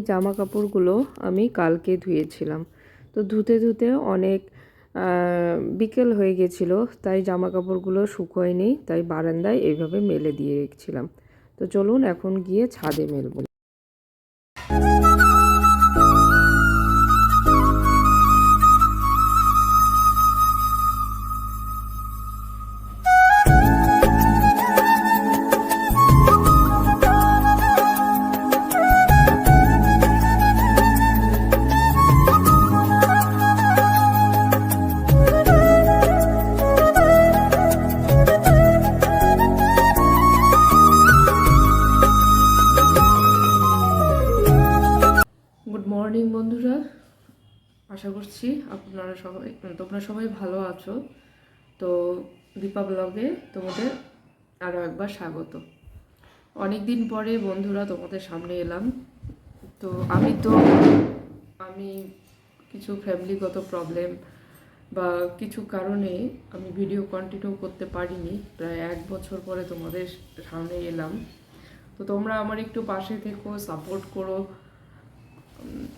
জামা কাপড়গুলো আমি কালকে ধুয়েছিলাম। তো ধুতে ধুতে অনেক বিকেল হয়ে গেছিলো, তাই জামা কাপড়গুলো শুকোয়নি, তাই বারান্দায় এইভাবে মেলে দিয়ে রেখেছিলাম। তো চলুন এখন গিয়ে ছাদে মেলবো। গুড মর্নিং বন্ধুরা, আশা করছি তোমরা সবাই ভালো আছো। তো দীপা ব্লগে তোমাদের আরও একবার স্বাগত। অনেক দিন পরে বন্ধুরা তোমাদের সামনে এলাম। তো আমি কিছু ফ্যামিলিগত প্রবলেম বা কিছু কারণে আমি ভিডিও কন্টিনিউ করতে পারিনি। প্রায় 1 বছর পরে তোমাদের সামনে এলাম। তো তোমরা আমার একটু পাশে থেকো, সাপোর্ট করো।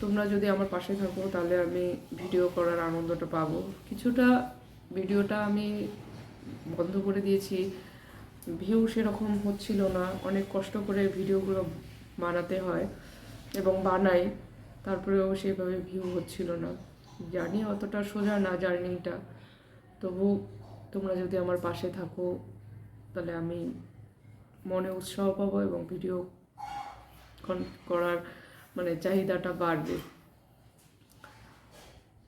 তোমরা যদি আমার পাশে থাকো তাহলে আমি ভিডিও করার আনন্দটা পাবো। কিছুটা ভিডিওটা আমি বন্ধ করে দিয়েছি, ভিউ সেরকম হচ্ছিল না। অনেক কষ্ট করে ভিডিওগুলো বানাতে হয় এবং বানাই, তারপরেও সেভাবে ভিউ হচ্ছিল না। জানি অতটা সোজা না জার্নিটা, তবু তোমরা যদি আমার পাশে থাকো তাহলে আমি মনে উৎসাহ পাবো এবং ভিডিও করার চাহিদাটা বাড়বে।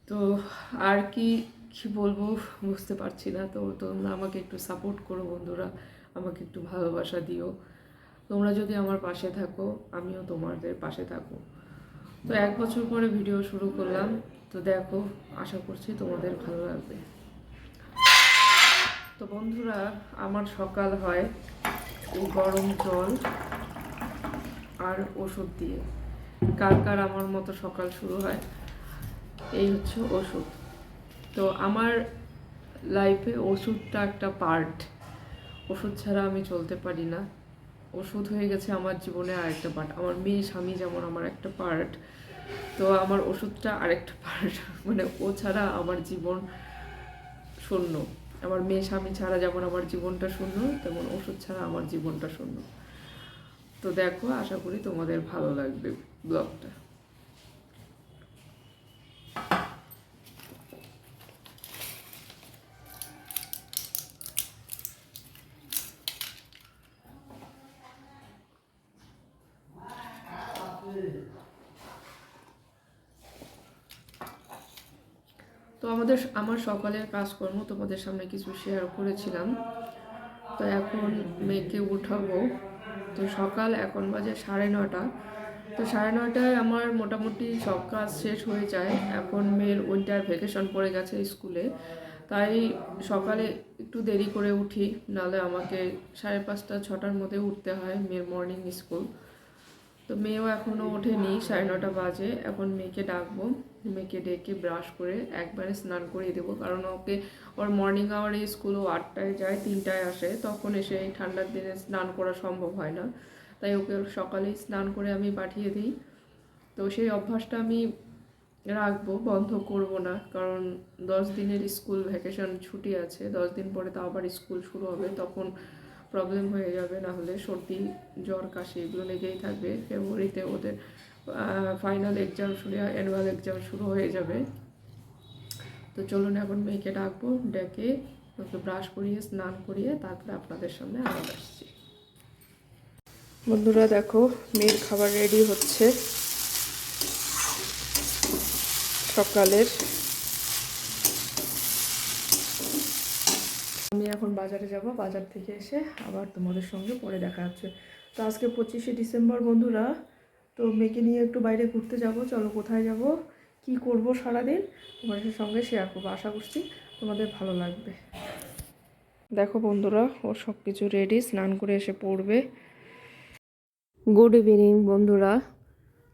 তো আর কি বলবো বুঝতে পারছি না। তো তোমরা আমাকে একটু সাপোর্ট করো বন্ধুরা, আমাকে একটু ভালোবাসা দিও। তোমরা যদি আমার পাশে থাকো আমিও তোমাদের পাশে থাকো। তো 1 বছর পরে ভিডিও শুরু করলাম। তো দেখো, আশা করছি তোমাদের ভালো লাগবে। তো বন্ধুরা, আমার সকাল হয় এই গরম জল আর ওষুধ দিয়ে। কার কার আমার মতো সকাল শুরু হয়, এই হচ্ছে ওষুধ। তো আমার লাইফে ওষুধটা একটা পার্ট। ওষুধ ছাড়া আমি চলতে পারি না। ওষুধ হয়ে গেছে আমার জীবনে আরেকটা পার্ট। আমার মেয়ে স্বামী যেমন আমার একটা পার্ট, তো আমার ওষুধটা আরেকটা পার্ট। ও ছাড়া আমার জীবন শূন্য। আমার মেয়ে স্বামী ছাড়া যেমন আমার জীবনটা শূন্য, তেমন ওষুধ ছাড়া আমার জীবনটা শূন্য। তো দেখো, আশা করি তোমাদের ভালো লাগবে ব্লগটা। তো আমার সকালের কাজকর্ম তোমাদের সামনে কিছু শেয়ার করেছিলাম। তো এখন মেয়েকে উঠাবো। তো সকাল এখন বাজে 9:30। তো 9:30টায় আমার মোটামুটি সব কাজ শেষ হয়ে যায়। এখন মেয়ের উইন্টার ভ্যাকেশন পড়ে গেছে স্কুলে, তাই সকালে একটু দেরি করে উঠি, নাহলে আমাকে 5:30 6টার মধ্যে উঠতে হয়, মেয়ের মর্নিং স্কুল। তো মেয়েও এখনও ওঠেনি, 9:30 বাজে। এখন মেয়েকে ডাকবো, মেয়েকে ডেকে ব্রাশ করে একবারে স্নান করিয়ে দেবো, কারণ ওর মর্নিং আওয়ারে স্কুলও 8টায় যায়, 3টায় আসে। তখন এসে এই ঠান্ডার দিনে স্নান করা সম্ভব হয় না, তাই ওকে সকালেই স্নান করে আমি পাঠিয়ে দিই। তো সেই অভ্যাসটা আমি রাখবো, বন্ধ করব না, কারণ 10 দিনের স্কুল ভ্যাকেশন ছুটি আছে। 10 দিন পরে তো আবার স্কুল শুরু হবে, তখন প্রবলেম হয়ে যাবে। না হলে সর্দি, জ্বর, কাশি এগুলো লেগেই থাকবে। ফেব্রুয়ারিতে ওদের ফাইনাল এক্সাম শুরু, অ্যানুয়াল এক্সাম শুরু হয়ে যাবে। তো চলুন এখন মেয়েকে ডাকবো, ডেকে ওকে ব্রাশ করিয়ে স্নান করিয়ে তারপরে আপনাদের সামনে আবার আসছি। বন্ধুরা দেখো, মেয়ের খাবার রেডি হচ্ছে সকালের। আমি এখন বাজারে যাব, বাজার থেকে এসে আবার তোমাদের সঙ্গে পরে দেখা হচ্ছে। তো আজকে 25শে ডিসেম্বর বন্ধুরা। তো মেয়েকে নিয়ে একটু বাইরে ঘুরতে যাব। চলো কোথায় যাব, কি করব সারাদিন তোমাদের সঙ্গে শেয়ার করবো। আশা করছি তোমাদের ভালো লাগবে। দেখো বন্ধুরা, ও সব কিছু রেডি, স্নান করে এসে পড়বে। গুড ইভিনিং বন্ধুরা।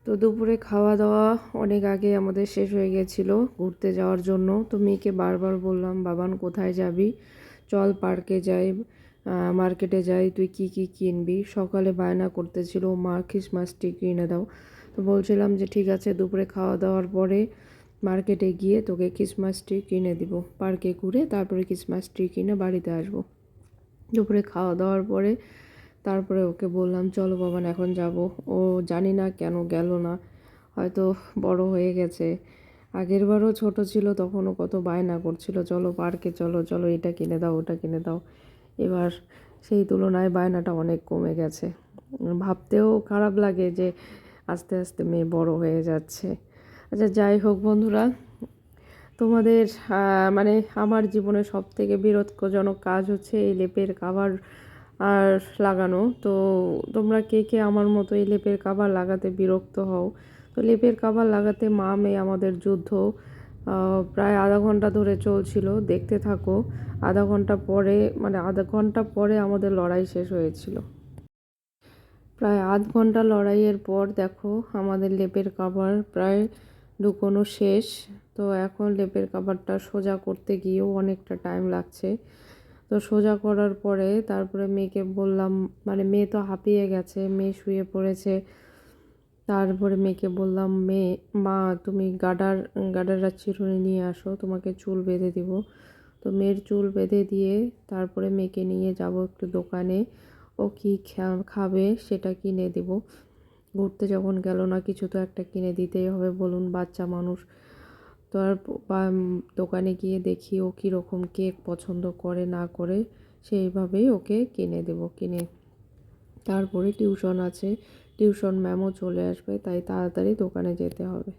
তো দুপুরে খাওয়া দাওয়া অনেক আগে আমাদের শেষ হয়ে গেছিলো ঘুরতে যাওয়ার জন্য। তো মেয়েকে বারবার বললাম, বাবান কোথায় যাবি, চল পার্কে যাই, মার্কেটে যাই, তুই কি কি কিনবি। সকালে বায়না করতেছিল, মা খ্রিসমাস ট্রি কিনে দাও। তো বলছিলাম যে ঠিক আছে দুপুরে খাওয়া দাওয়ার পরে মার্কেটে গিয়ে তোকে ক্রিসমাস ট্রি কিনে দিব, পার্কে ঘুরে তারপরে ক্রিসমাস ট্রি কিনে বাড়িতে আসবো। দুপুরে খাওয়া দাওয়ার পরে তারপরে ওকে বললাম চলো বাবান এখন যাব। ও জানি না কেন গেল না, হয়তো বড় হয়ে গেছে। আগের বারও ছোট ছিল, তখনও কত বায়না করছিল চলো পার্কে, চলো চলো এটা কিনে দাও ওটা কিনে দাও। এবার সেই তুলনায় বায়নাটা অনেক কমে গেছে। ভাবতেও খারাপ লাগে যে আস্তে আস্তে মেয়ে বড় হয়ে যাচ্ছে। আচ্ছা যাই হোক বন্ধুরা, তোমাদের মানে আমার জীবনে সবথেকে বিরক্তজনক কাজ হচ্ছে এই লেপের কভার আর লাগানো। তো তোমরা কে কে আমার মতো এই লেপের কভার লাগাতে বিরক্ত হও? তো লেপের কভার লাগাতে মা মেয়ে আমাদের যুদ্ধ প্রায় আধা ঘন্টা ধরে চলছিল, দেখতে থাকো। আধা ঘন্টা পরে আমাদের লড়াই শেষ হয়েছিল। প্রায় আধ ঘন্টা লড়াইয়ের পর দেখো আমাদের লেপের কভার প্রায় ঢুকোনো শেষ। তো এখন লেপের কভারটা সোজা করতে গিয়েও অনেকটা টাইম লাগছে। তো সোজা করার পরে তারপরে মেয়েকে বললাম, মানে মেয়ে তো হাঁপিয়ে গেছে, মেয়ে শুয়ে পড়েছে। তারপরে মেয়েকে বললাম মা তুমি গার্ডার আর চিরুনি নিয়ে আসো, তোমাকে চুল বেঁধে দিব। তো মেয়ের চুল বেঁধে দিয়ে তারপরে মেয়েকে নিয়ে যাব একটু দোকানে, ও কি খাবে সেটা কিনে দেব। ঘুরতে যখন গেল না, কিছু তো একটা কিনে দিতেই হবে, বলুন বাচ্চা মানুষ। তো আর দোকানে গিয়ে দেখি ও কীরকম কেক পছন্দ করে না করে, সেইভাবেই ওকে কিনে দেব। তারপরে টিউশন আছে, টিউশন ম্যামও চলে আসবে, তাই তাড়াতাড়ি দোকানে যেতে হবে।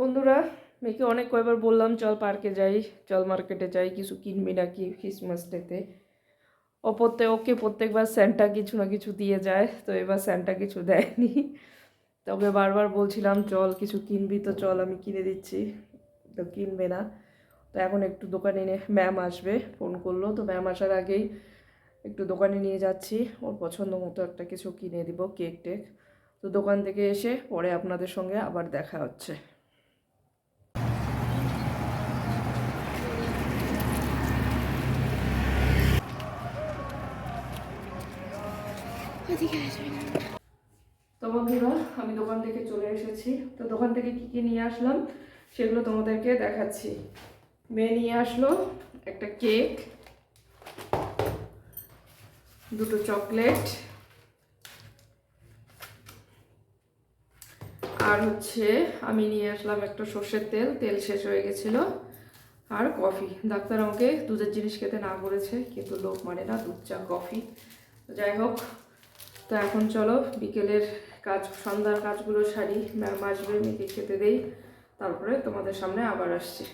বন্ধুরা, মেয়েকে অনেক কয়বার বললাম চল পার্কে যাই, চল মার্কেটে যাই, কিছু কিনবি নাকি ক্রিসমাস ডেতে। ওকে প্রত্যেকবার স্যান্টা কিছু না কিছু দিয়ে যায়, তো এবার স্যান্টা কিছু দেয়নি। তবে বারবার বলছিলাম চল কিছু কিনবি, তো চল আমি কিনে দিচ্ছি, তো কিনবে না। তো এখন একটু দোকানে ম্যাম আসবে, ফোন করলো, তো ম্যাম আসার আগেই একটু দোকানে নিয়ে যাচ্ছি, ওর পছন্দ মতো একটা কিছু কিনে দিব, কেক টেক। তো দোকান থেকে এসে পরে আপনাদের সঙ্গে আবার দেখা হচ্ছে। তো বন্ধুরা, আমি দোকান থেকে চলে এসেছি। তো দোকান থেকে কি কি নিয়ে আসলাম সেগুলো তোমাদেরকে দেখাচ্ছি। মেয়ে নিয়ে আসলো একটা কেক, দুটো চকলেট, আর হচ্ছে আমি নিয়ে আসলাম একটা সর্ষের তেল শেষ হয়ে গেছিলো, আর কফি। ডাক্তার আমাকে দুধের জিনিস খেতে না করেছে, কিন্তু লোক মানে না, দুধ চা কফি। তো যাই হোক, তো এখন চলো বিকেলের সন্ধ্যার কাজগুলো সারি, ম্যাম আসবে, মেয়েকে খেতে দেই, তারপরে তোমাদের সামনে আবার আসছি।